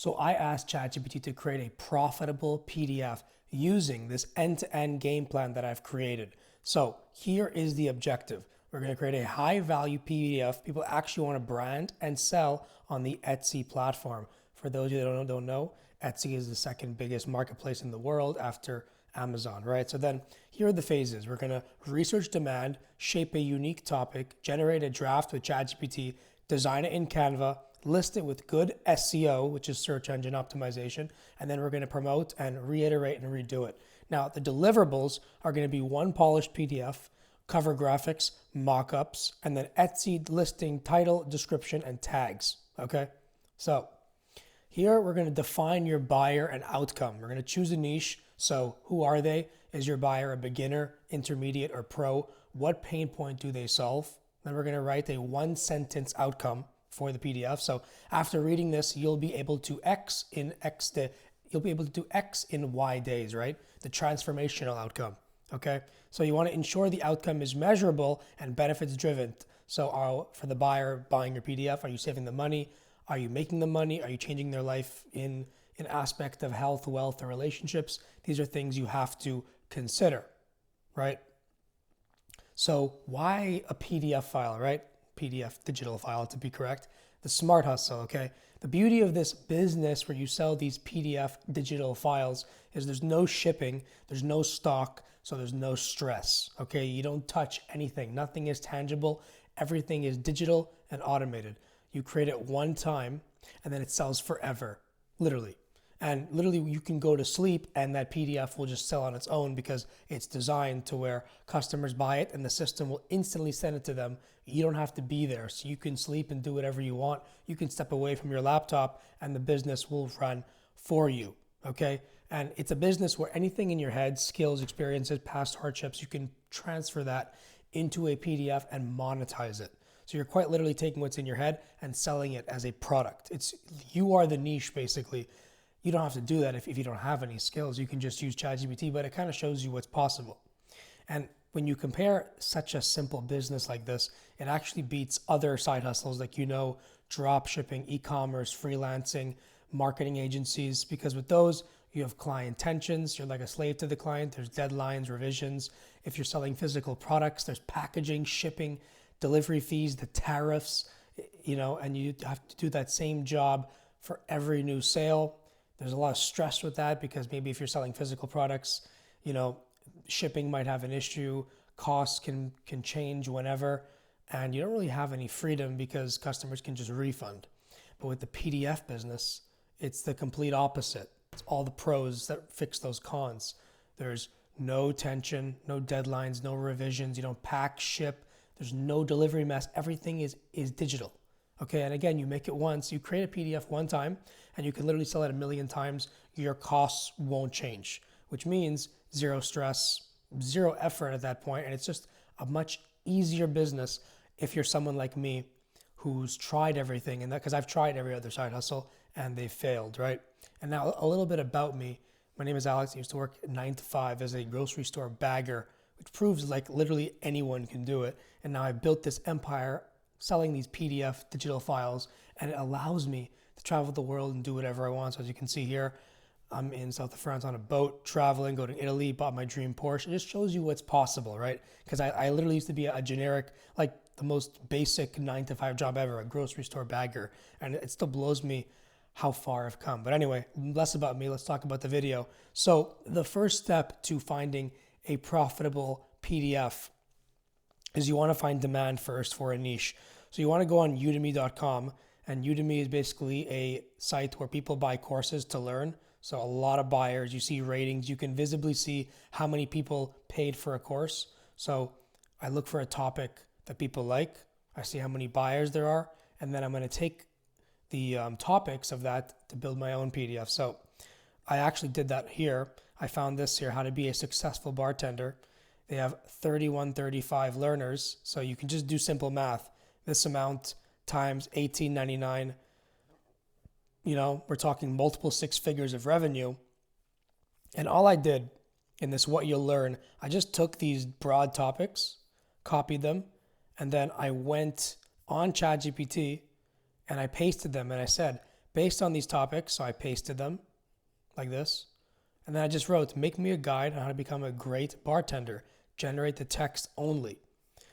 So I asked ChatGPT to create a profitable PDF using this end-to-end game plan that I've created. So here is the objective. We're going to create a high value PDF people actually want to brand and sell on the Etsy platform. For those of you that don't know, Etsy is the second biggest marketplace in the world after Amazon, right? So then here are the phases. We're going to research demand, shape a unique topic, generate a draft with ChatGPT, design it in Canva, list it with good SEO, which is search engine optimization, and then we're going to promote and reiterate and redo it. Now, the deliverables are going to be one polished PDF, cover graphics, mockups, and then Etsy listing title, description, and tags. Okay? So here we're going to define your buyer and outcome. We're going to choose a niche. So who are they? Is your buyer a beginner, intermediate, or pro? What pain point do they solve? Then we're going to write a one sentence outcome for the PDF. So after reading this, you'll be able to you'll be able to do X in Y days, right? The transformational outcome. Okay. So you want to ensure the outcome is measurable and benefits driven. So for the buyer buying your PDF, are you saving the money? Are you making the money? Are you changing their life in an aspect of health, wealth, or relationships? These are things you have to consider, right? So why a PDF file, right? PDF digital file to be correct. The smart hustle, okay? The beauty of this business where you sell these PDF digital files is there's no shipping, there's no stock, so there's no stress, okay? You don't touch anything. Nothing is tangible. Everything is digital and automated. You create it one time and then it sells forever, literally. And literally you can go to sleep and that PDF will just sell on its own because it's designed to where customers buy it and the system will instantly send it to them. You don't have to be there. So you can sleep and do whatever you want. You can step away from your laptop and the business will run for you. Okay. And it's a business where anything in your head, skills, experiences, past hardships, you can transfer that into a PDF and monetize it. So you're quite literally taking what's in your head and selling it as a product. You are the niche basically. You don't have to do that if you don't have any skills. You can just use ChatGPT, but it kind of shows you what's possible. And when you compare such a simple business like this, it actually beats other side hustles like, drop shipping, e-commerce, freelancing, marketing agencies, because with those, you have client tensions. You're like a slave to the client. There's deadlines, revisions. If you're selling physical products, there's packaging, shipping, delivery fees, the tariffs, and you have to do that same job for every new sale. There's a lot of stress with that because maybe if you're selling physical products, shipping might have an issue, costs can change whenever, and you don't really have any freedom because customers can just refund. But with the PDF business, it's the complete opposite. It's all the pros that fix those cons. There's no tension, no deadlines, no revisions. You don't pack, ship. There's no delivery mess. Everything is digital. Okay, and again, you make it once, you create a PDF one time, and you can literally sell it 1,000,000 times. Your costs won't change, which means zero stress, zero effort at that point, and it's just a much easier business if you're someone like me who's tried everything, and that because I've tried every other side hustle and they failed, right? And now a little bit about me. My name is Alex. I used to work 9 to 5 as a grocery store bagger, which proves like literally anyone can do it. And now I've built this empire selling these PDF digital files, and it allows me to travel the world and do whatever I want. So as you can see here, I'm in south of France on a boat, traveling, go to Italy, bought my dream Porsche. It just shows you what's possible, right? Because I literally used to be a generic, like the most basic 9 to 5 job ever, a grocery store bagger. And it still blows me how far I've come. But anyway, less about me, let's talk about the video. So the first step to finding a profitable PDF is you want to find demand first for a niche. So you want to go on udemy.com, and Udemy is basically a site where people buy courses to learn. So a lot of buyers, you see ratings, you can visibly see how many people paid for a course. So I look for a topic that people like, I see how many buyers there are, and then I'm going to take the topics of that to build my own PDF. So I actually did that here. I found this here, how to be a successful bartender. They have 3135 learners. So you can just do simple math. This amount times $18.99, we're talking multiple 6 figures of revenue. And all I did in this What You'll Learn, I just took these broad topics, copied them, and then I went on ChatGPT and I pasted them and I said, based on these topics. So I pasted them like this. And then I just wrote, make me a guide on how to become a great bartender. Generate the text only.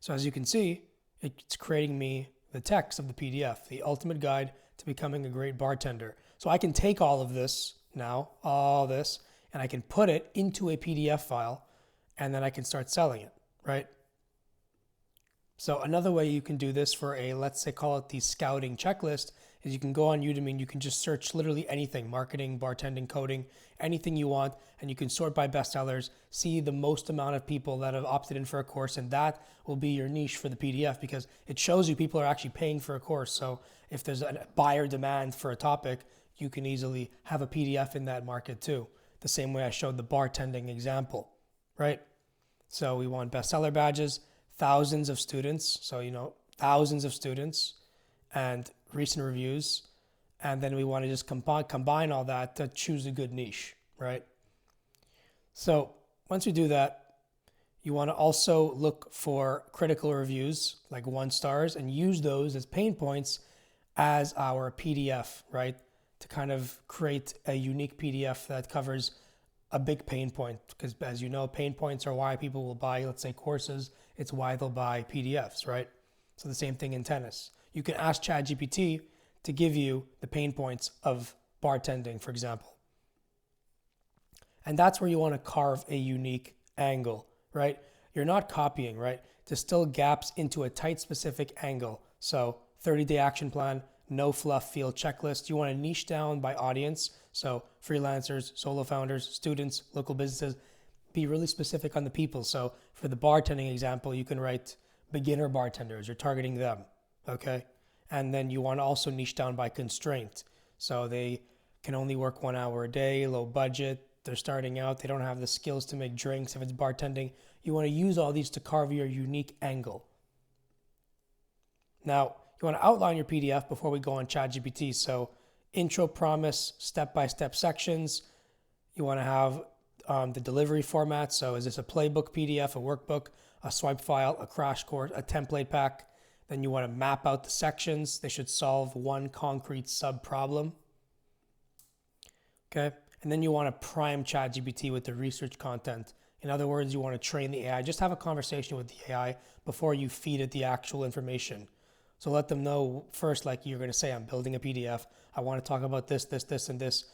So as you can see, it's creating me the text of the PDF, the ultimate guide to becoming a great bartender. So I can take all of this now, all this, and I can put it into a PDF file, and then I can start selling it, right? So another way you can do this for a, let's say, call it the scouting checklist, is you can go on Udemy and you can just search literally anything, marketing, bartending, coding, anything you want, and you can sort by bestsellers, see the most amount of people that have opted in for a course, and that will be your niche for the PDF because it shows you people are actually paying for a course. So if there's a buyer demand for a topic, you can easily have a PDF in that market too. The same way I showed the bartending example, right? So we want bestseller badges, thousands of students. So, thousands of students and recent reviews. And then we want to just combine all that to choose a good niche, right? So once we do that, you want to also look for critical reviews, like 1 stars, and use those as pain points as our PDF, right? To kind of create a unique PDF that covers a big pain point. Because as you know, pain points are why people will buy, let's say, courses. It's why they'll buy PDFs, right? So the same thing in tennis. You can ask ChatGPT to give you the pain points of bartending, for example. And that's where you want to carve a unique angle, right? You're not copying, right? Distill gaps into a tight, specific angle. So 30-day action plan, no fluff field checklist. You want to niche down by audience. So freelancers, solo founders, students, local businesses. Be really specific on the people. So for the bartending example, you can write beginner bartenders. You're targeting them, okay? And then you want to also niche down by constraint. So they can only work 1 hour a day, low budget. They're starting out. They don't have the skills to make drinks. If it's bartending, you want to use all these to carve your unique angle. Now, you want to outline your PDF before we go on ChatGPT. So intro, promise, step-by-step sections. You want to have the delivery format. So is this a playbook PDF, a workbook, a swipe file, a crash course, a template pack? Then you want to map out the sections. They should solve one concrete sub-problem. Okay. And then you want to prime ChatGPT with the research content. In other words, you want to train the AI. Just have a conversation with the AI before you feed it the actual information. So let them know first, like you're going to say, I'm building a PDF. I want to talk about this, and this.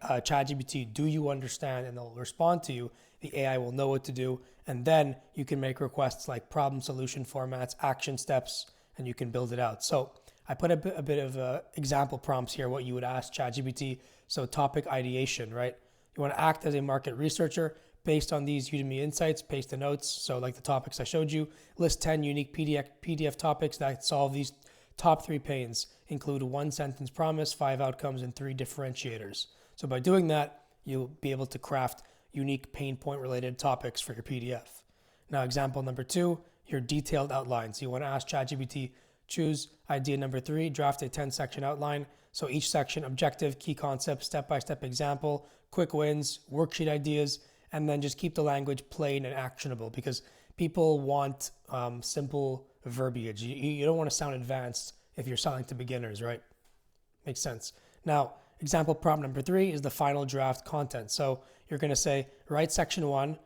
ChatGPT, do you understand? And they'll respond to you. The AI will know what to do. And then you can make requests like problem solution formats, action steps, and you can build it out. So I put a bit of example prompts here, what you would ask ChatGPT. So topic ideation, right? You want to act as a market researcher based on these Udemy insights, paste the notes. So like the topics I showed you, list 10 unique PDF topics that solve these top 3 pains, include 1 sentence promise, 5 outcomes, and 3 differentiators. So by doing that, you'll be able to craft unique pain point related topics for your PDF. Now, example number 2, your detailed outlines. You want to ask ChatGPT, choose idea number 3, draft a 10-section outline. So each section, objective, key concept, step-by-step example, quick wins, worksheet ideas, and then just keep the language plain and actionable because people want simple verbiage. You don't want to sound advanced if you're selling to beginners, right? Makes sense. Now, example prompt number 3 is the final draft content. So you're going to say, write section 1,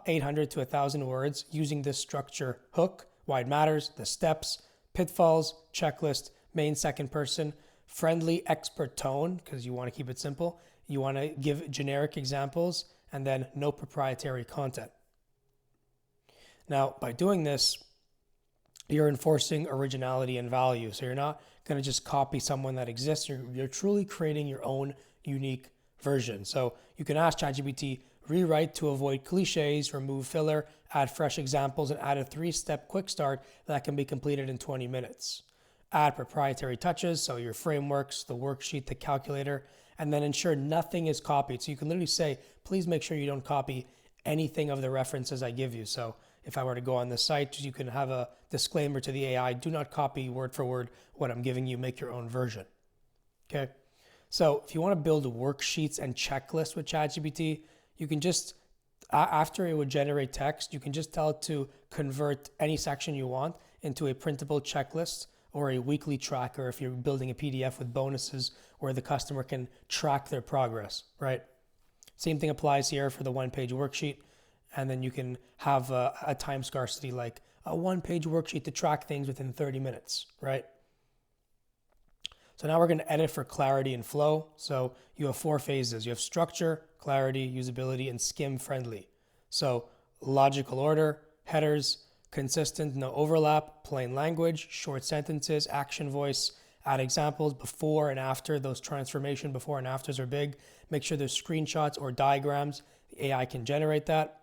800 to 1,000 words using this structure hook, why it matters, the steps, pitfalls, checklist, main second person, friendly expert tone, because you want to keep it simple. You want to give generic examples and then no proprietary content. Now, by doing this, you're enforcing originality and value. So you're not going to just copy someone that exists. You're truly creating your own unique version. So you can ask ChatGPT, rewrite to avoid cliches, remove filler, add fresh examples, and add a 3-step quick start that can be completed in 20 minutes. Add proprietary touches, so your frameworks, the worksheet, the calculator, and then ensure nothing is copied. So you can literally say, please make sure you don't copy anything of the references I give you. So if I were to go on the site, you can have a disclaimer to the AI, do not copy word for word what I'm giving you, make your own version. Okay. So if you want to build worksheets and checklists with ChatGPT, you can just, after it would generate text, you can just tell it to convert any section you want into a printable checklist or a weekly tracker if you're building a PDF with bonuses where the customer can track their progress, right? Same thing applies here for the one-page worksheet. And then you can have a time scarcity, like a one-page worksheet to track things within 30 minutes, right? So now we're going to edit for clarity and flow. So you have 4 phases. You have structure, clarity, usability, and skim friendly. So logical order, headers, consistent, no overlap, plain language, short sentences, action voice, add examples before and after. Those transformation before and afters are big. Make sure there's screenshots or diagrams. The AI can generate that.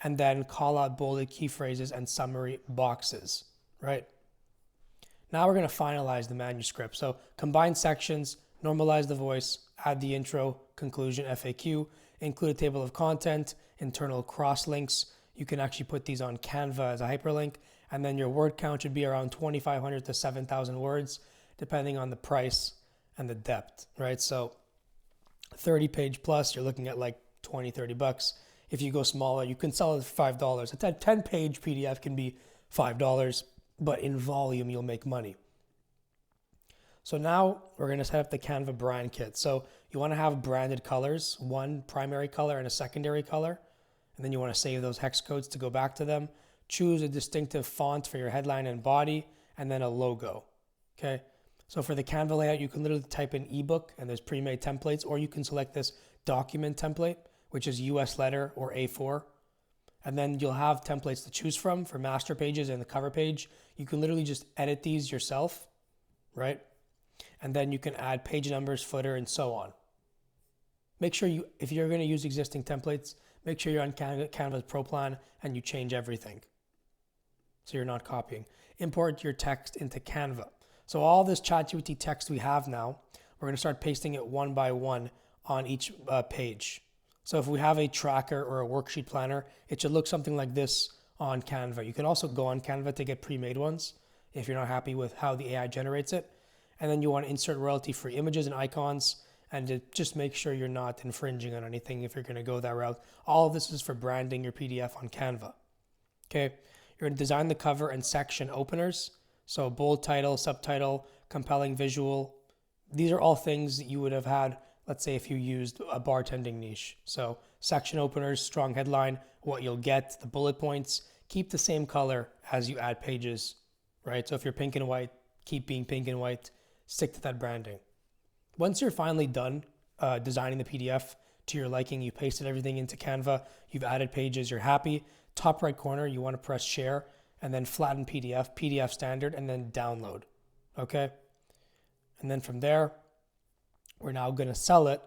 And then call out bolded key phrases and summary boxes, right? Now we're going to finalize the manuscript. So combine sections, normalize the voice, add the intro, conclusion, FAQ, include a table of content, internal cross links. You can actually put these on Canva as a hyperlink. And then your word count should be around 2,500 to 7,000 words, depending on the price and the depth, right? So 30 page plus, you're looking at like 20, 30 bucks. If you go smaller, you can sell it for $5. A 10 page PDF can be $5, but in volume, you'll make money. So now we're going to set up the Canva brand kit. So you want to have branded colors, one primary color and a secondary color. And then you want to save those hex codes to go back to them. Choose a distinctive font for your headline and body, and then a logo. Okay. So for the Canva layout, you can literally type in ebook and there's pre-made templates, or you can select this document template, which is US letter or A4. And then you'll have templates to choose from for master pages and the cover page. You can literally just edit these yourself, right? And then you can add page numbers, footer, and so on. Make sure if you're going to use existing templates, make sure you're on Canva's Pro Plan and you change everything, so you're not copying. Import your text into Canva. So all this ChatGPT text we have now, we're going to start pasting it one by one on each page. So if we have a tracker or a worksheet planner, it should look something like this on Canva. You can also go on Canva to get pre-made ones if you're not happy with how the AI generates it. And then you want to insert royalty-free images and icons, and to just make sure you're not infringing on anything if you're going to go that route. All of this is for branding your PDF on Canva. Okay, you're going to design the cover and section openers. So bold title, subtitle, compelling visual. These are all things that you would have had, let's say, if you used a bartending niche. So section openers, strong headline, what you'll get, the bullet points, keep the same color as you add pages, right? So if you're pink and white, keep being pink and white, stick to that branding. Once you're finally done designing the PDF to your liking, you pasted everything into Canva, you've added pages, you're happy. Top right corner, you want to press share and then flatten PDF, PDF standard, and then download, okay? And then from there, we're now going to sell it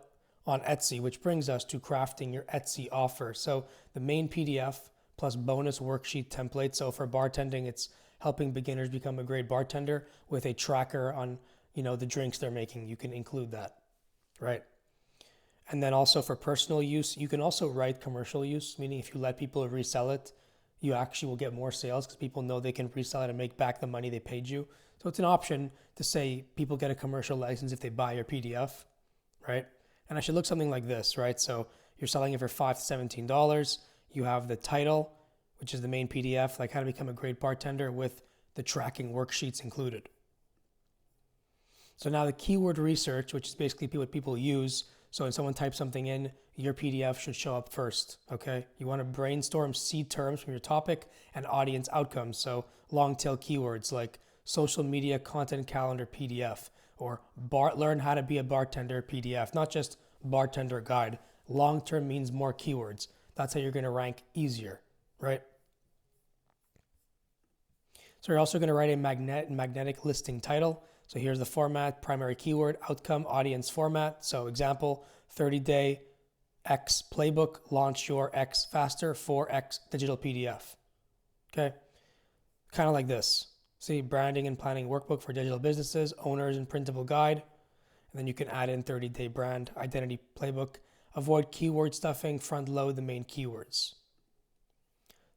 on Etsy, which brings us to crafting your Etsy offer. So the main PDF plus bonus worksheet template. So for bartending, it's helping beginners become a great bartender with a tracker on, the drinks they're making. You can include that, right? And then also for personal use, you can also write commercial use, meaning if you let people resell it, you actually will get more sales because people know they can resell it and make back the money they paid you. So it's an option to say people get a commercial license if they buy your PDF, right? And I should look something like this, right? So you're selling it for $5 to $17. You have the title, which is the main PDF, like how to become a great bartender, with the tracking worksheets included. So now the keyword research, which is basically what people use. So when someone types something in, your PDF should show up first, okay? You want to brainstorm seed terms from your topic and audience outcomes. So long tail keywords like social media content calendar PDF, or learn how to be a bartender PDF, not just bartender guide. Long term means more keywords. That's how you're going to rank easier, right? So you're also going to write a magnetic listing title. So here's the format: primary keyword, outcome, audience format. So example, 30-day X playbook, launch your X faster, 4X digital PDF. Okay, kind of like this. See, branding and planning workbook for digital businesses, owners and printable guide. And then you can add in 30-day brand identity playbook. Avoid keyword stuffing, front load the main keywords.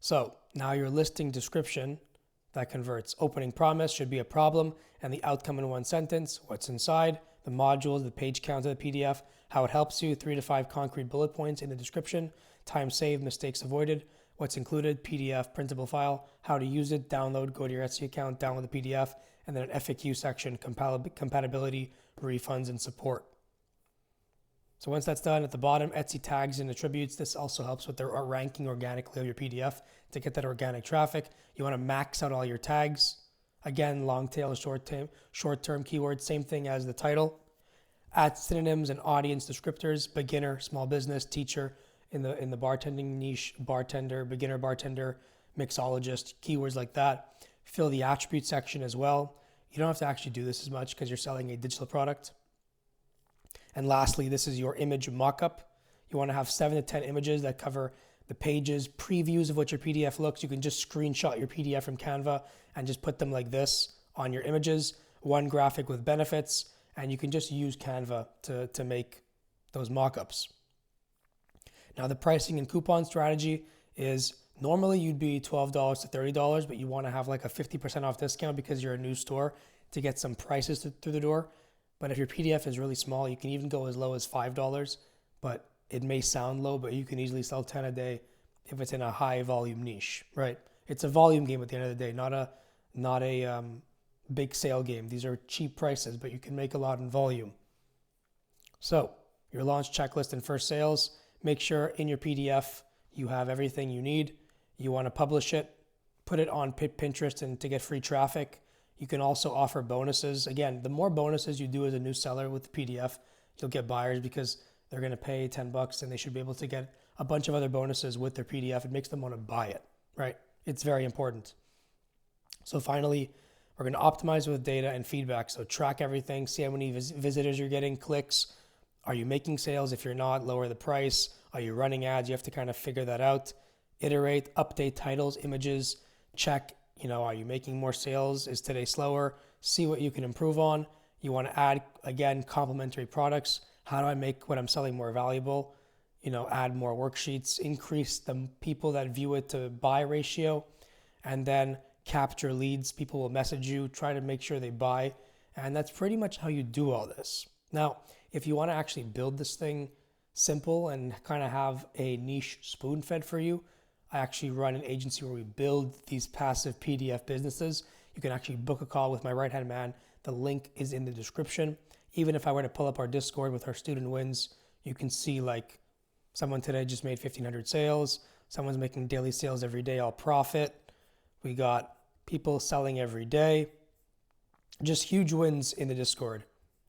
So now your listing description that converts. Opening promise should be a problem and the outcome in one sentence, what's inside, the modules, the page count of the PDF, how it helps you, 3 to 5 concrete bullet points in the description, time saved, mistakes avoided, what's included, PDF, printable file, how to use it, download, go to your Etsy account, download the PDF, and then an FAQ section, compatibility, refunds, and support. So once that's done, at the bottom, Etsy tags and attributes. This also helps with the ranking organically of your PDF to get that organic traffic. You want to max out all your tags. Again, long tail, short-term keywords, same thing as the title. Add synonyms and audience descriptors: beginner, small business, teacher, in the bartending niche, bartender, beginner bartender, mixologist, keywords like that. Fill the attribute section as well. You don't have to actually do this as much because you're selling a digital product. And lastly, this is your image mockup. You want to have 7 to 10 images that cover the pages, previews of what your PDF looks. You can just screenshot your PDF from Canva and just put them like this on your images. One graphic with benefits, and you can just use Canva to make those mockups. Now, the pricing and coupon strategy is normally you'd be $12 to $30, but you want to have like a 50% off discount because you're a new store to get some prices through the door. But if your PDF is really small, you can even go as low as $5, but it may sound low, but you can easily sell 10 a day if it's in a high volume niche, right? It's a volume game at the end of the day, not a big sale game. These are cheap prices, but you can make a lot in volume. So your launch checklist and first sales, make sure in your PDF you have everything you need. You want to publish it, put it on Pinterest and to get free traffic. You can also offer bonuses. Again, the more bonuses you do as a new seller with the PDF, you'll get buyers because they're going to pay $10 and they should be able to get a bunch of other bonuses with their PDF. It makes them want to buy it, right? It's very important. So finally, we're going to optimize with data and feedback. So track everything, see how many visitors you're getting, clicks. Are you making sales? If you're not, lower the price. Are you running ads? You have to kind of figure that out. Iterate, update titles, images, check. Are you making more sales? Is today slower? See what you can improve on. You want to add, again, complementary products. How do I make what I'm selling more valuable? Add more worksheets, increase the people that view it to buy ratio, and then capture leads. People will message you, try to make sure they buy. And that's pretty much how you do all this. Now, if you want to actually build this thing simple and kind of have a niche spoon-fed for you, I actually run an agency where we build these passive PDF businesses. You can actually book a call with my right-hand man. The link is in the description. Even if I were to pull up our Discord with our student wins, you can see like someone today just made 1,500 sales. Someone's making daily sales every day, all profit. We got people selling every day. Just huge wins in the Discord,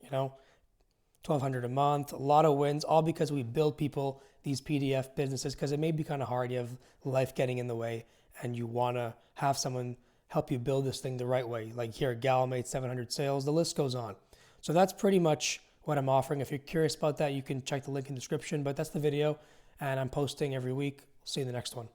1,200 a month, a lot of wins, all because we build people these PDF businesses because it may be kind of hard. You have life getting in the way and you want to have someone help you build this thing the right way. Like here, Gal made 700 sales. The list goes on. So that's pretty much what I'm offering. If you're curious about that, you can check the link in the description, but that's the video and I'm posting every week. See you in the next one.